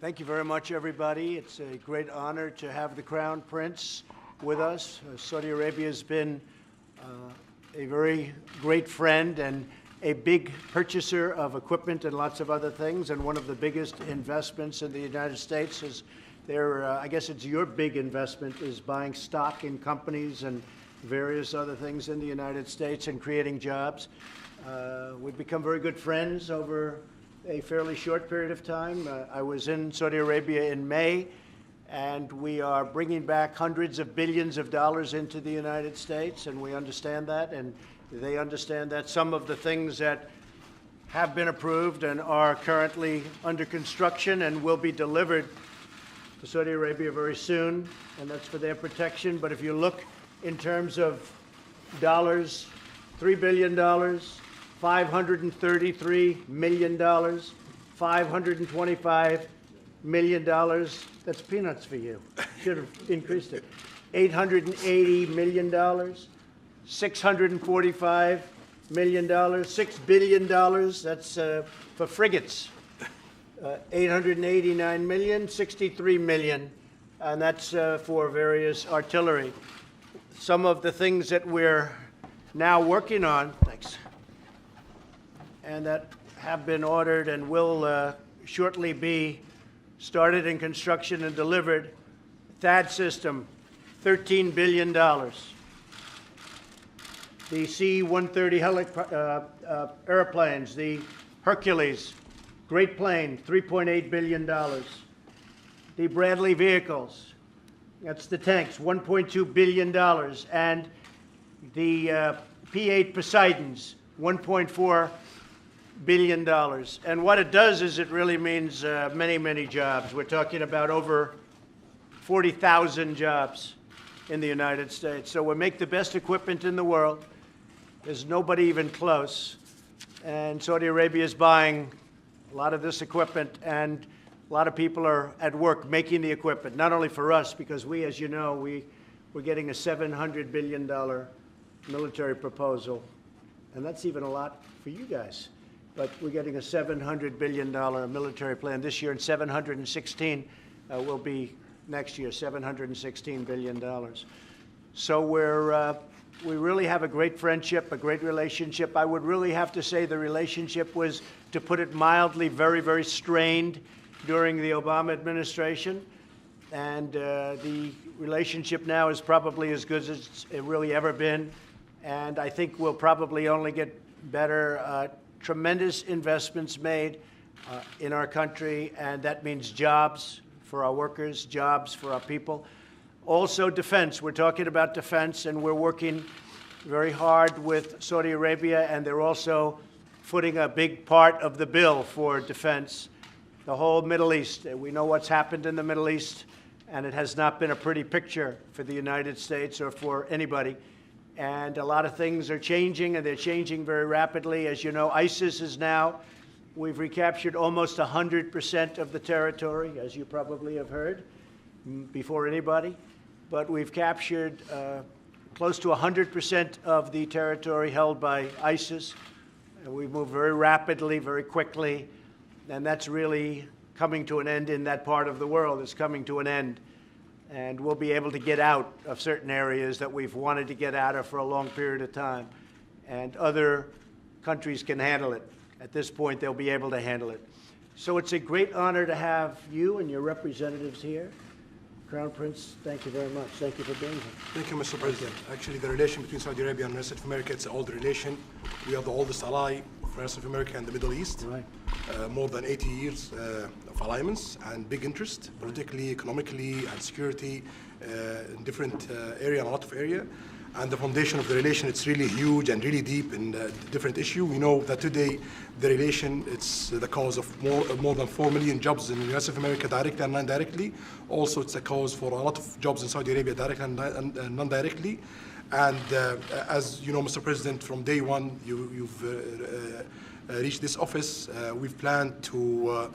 Thank you very much, everybody. It's a great honor to have the Crown Prince with us. Saudi Arabia has been a very great friend and a big purchaser of equipment and lots of other things, and one of the biggest investments in the United States is I guess it's your big investment, is buying stock in companies and various other things in the United States and creating jobs. We've become very good friends over a fairly short period of time. I was in Saudi Arabia in May, and we are bringing back hundreds of billions of dollars into the United States, and we understand that, and they understand that. Some of the things that have been approved and are currently under construction and will be delivered to Saudi Arabia very soon, and that's for their protection. But if you look in terms of dollars, $3 billion, $533 million, $525 million, that's peanuts for you. Should have increased it. $880 million, $645 million, $6 billion, that's for frigates. 889 million, 63 million, and that's for various artillery. Some of the things that we're now working on, thanks, and that have been ordered and will shortly be started in construction and delivered. THAAD system, $13 billion. The C-130 airplanes, the Hercules, great plane, $3.8 billion. The Bradley vehicles, that's the tanks, $1.2 billion. And the P-8 Poseidons, $1.4 billion. And what it does is it really means many, many jobs. We're talking about over 40,000 jobs in the United States. So we make the best equipment in the world. There's nobody even close. And Saudi Arabia is buying a lot of this equipment, and a lot of people are at work making the equipment, not only for us, because we, as you know, we're getting a $700 billion military proposal, and that's even a lot for you guys. But we're getting a $700 billion military plan this year, and 716 will be next year, $716 billion. So we really have a great friendship, a great relationship. I would really have to say the relationship was, to put it mildly, very, very strained during the Obama administration. And the relationship now is probably as good as it's really ever been. And I think we'll probably only get better. Tremendous investments made in our country, and that means jobs for our workers, jobs for our people. Also defense. We're talking about defense, and we're working very hard with Saudi Arabia, and they're also footing a big part of the bill for defense. The whole Middle East. We know what's happened in the Middle East, and it has not been a pretty picture for the United States or for anybody. And a lot of things are changing, and they're changing very rapidly. As you know, ISIS is now, we've recaptured almost 100% of the territory, as you probably have heard, before anybody. But we've captured close to 100% of the territory held by ISIS. And we've moved very rapidly, very quickly, and that's really coming to an end in that part of the world. It's coming to an end. And we'll be able to get out of certain areas that we've wanted to get out of for a long period of time. And other countries can handle it. At this point, they'll be able to handle it. So it's a great honor to have you and your representatives here. Crown Prince, thank you very much. Thank you for being here. Thank you, Mr. President. Actually, the relation between Saudi Arabia and the rest of America, it's an old relation. We are the oldest ally of the rest of America and the Middle East. Right. More than 80 years of alliance and big interest, politically, economically, and security in different area, and a lot of area. And the foundation of the relation, it's really huge and really deep in different issue. We know that today the relation, it's the cause of more than 4 million jobs in the US of America, directly and non-directly. Also, it's a cause for a lot of jobs in Saudi Arabia, directly and non-directly. And as you know, Mr. President, from day one, you've reached this office. We've planned to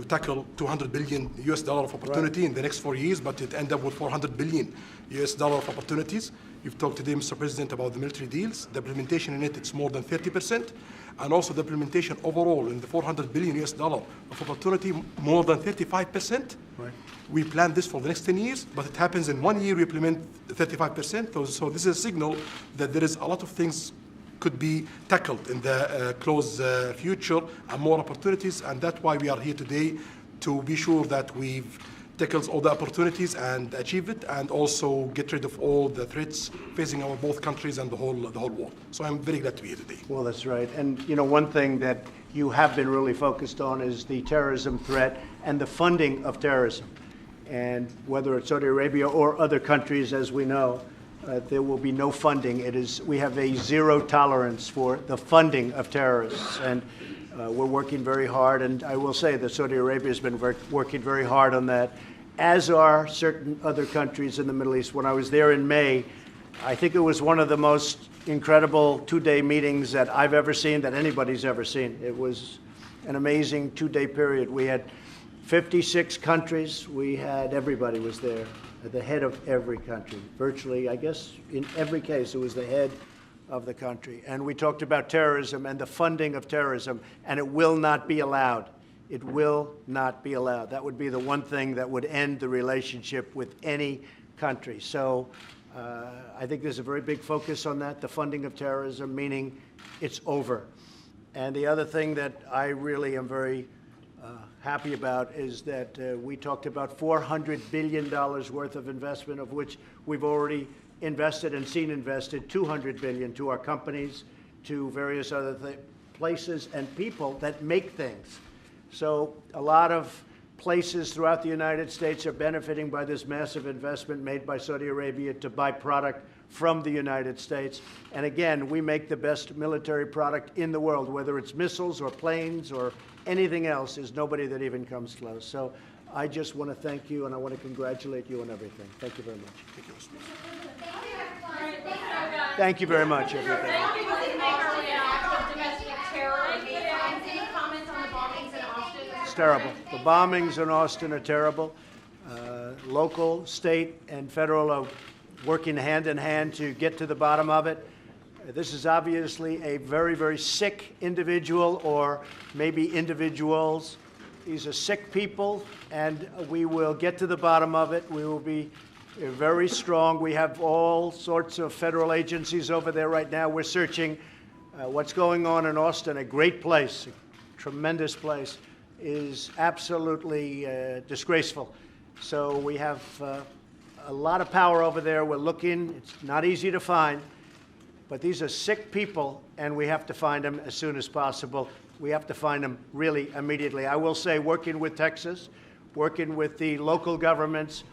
tackle $200 billion US of opportunity in the next 4 years, but it ended up with $400 billion US of opportunities. You've talked today, Mr. President, about the military deals. The implementation in it's more than 30%. and also the implementation overall in the $400 billion of opportunity, more than 35%. Right. We plan this for the next 10 years, but it happens in 1 year we implement 35%. So this is a signal that there is a lot of things could be tackled in the close future and more opportunities, and that's why we are here today, to be sure that we've tackled all the opportunities and achieve it, and also get rid of all the threats facing our both countries and the whole world. So I'm very glad to be here today. Well, that's right. And, you know, one thing that you have been really focused on is the terrorism threat and the funding of terrorism. And whether it's Saudi Arabia or other countries, as we know, there will be no funding. We have a zero tolerance for the funding of terrorists. And we're working very hard, and I will say that Saudi Arabia has been working very hard on that, as are certain other countries in the Middle East. When I was there in May, I think it was one of the most incredible two-day meetings that I've ever seen, that anybody's ever seen. It was an amazing two-day period. We had 56 countries. We had everybody was there, the head of every country. Virtually, I guess, in every case, it was the head of the country. And we talked about terrorism and the funding of terrorism, and it will not be allowed. It will not be allowed. That would be the one thing that would end the relationship with any country. So I think there's a very big focus on that, the funding of terrorism, meaning it's over. And the other thing that I really am very happy about is that we talked about $400 billion worth of investment, of which we've already invested and seen invested $200 billion to our companies, to various other places and people that make things. So a lot of places throughout the United States are benefiting by this massive investment made by Saudi Arabia to buy product from the United States. And again, we make the best military product in the world, whether it's missiles or planes or anything else. There's nobody that even comes close. So I just want to thank you, and I want to congratulate you on everything. Thank you very much. Thank you. Thank you very much, everybody. It's terrible. The bombings in Austin are terrible. Local, state, and federal are working hand in hand to get to the bottom of it. This is obviously a very, very sick individual, or maybe individuals. These are sick people, and we will get to the bottom of it. We will be very strong. We have all sorts of federal agencies over there right now. We're searching what's going on in Austin, a great place, a tremendous place, is absolutely disgraceful. So we have a lot of power over there. We're looking. It's not easy to find, but these are sick people, and we have to find them as soon as possible. We have to find them really immediately. I will say, working with Texas, working with the local governments,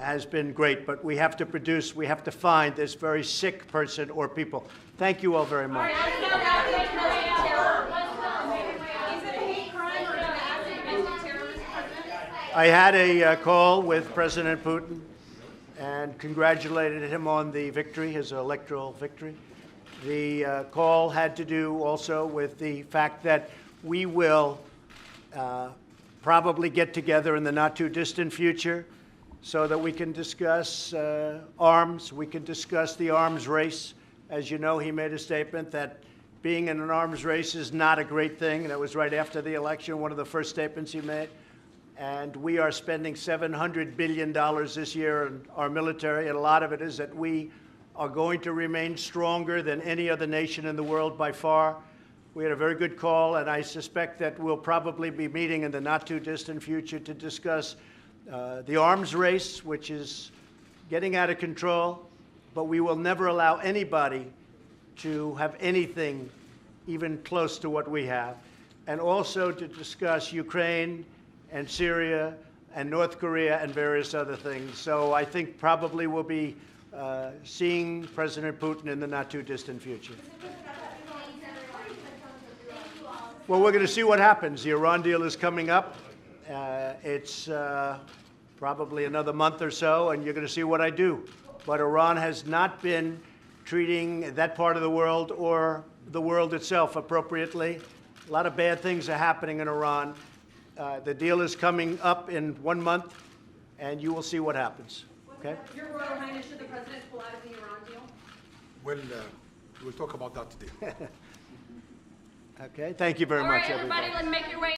has been great, but we have to produce, we have to find this very sick person or people. Thank you all very much. I had a call with President Putin and congratulated him on the victory, his electoral victory. The call had to do also with the fact that we will probably get together in the not-too-distant future so that we can discuss arms. We can discuss the arms race. As you know, he made a statement that being in an arms race is not a great thing. That was right after the election, one of the first statements he made. And we are spending $700 billion this year in our military, and a lot of it is that we are going to remain stronger than any other nation in the world by far. We had a very good call, and I suspect that we'll probably be meeting in the not-too-distant future to discuss the arms race, which is getting out of control, but we will never allow anybody to have anything even close to what we have, and also to discuss Ukraine and Syria and North Korea and various other things. So I think probably we'll be seeing President Putin in the not-too-distant future. Well, we're going to see what happens. The Iran deal is coming up. It's probably another month or so, and you're going to see what I do. But Iran has not been treating that part of the world or the world itself appropriately. A lot of bad things are happening in Iran. The deal is coming up in 1 month, and you will see what happens. Okay? Your Royal Highness, should the president pull out of the Iran deal? Well, we'll talk about that today. Okay, thank you very All much, right, everybody. everybody, let's make your way.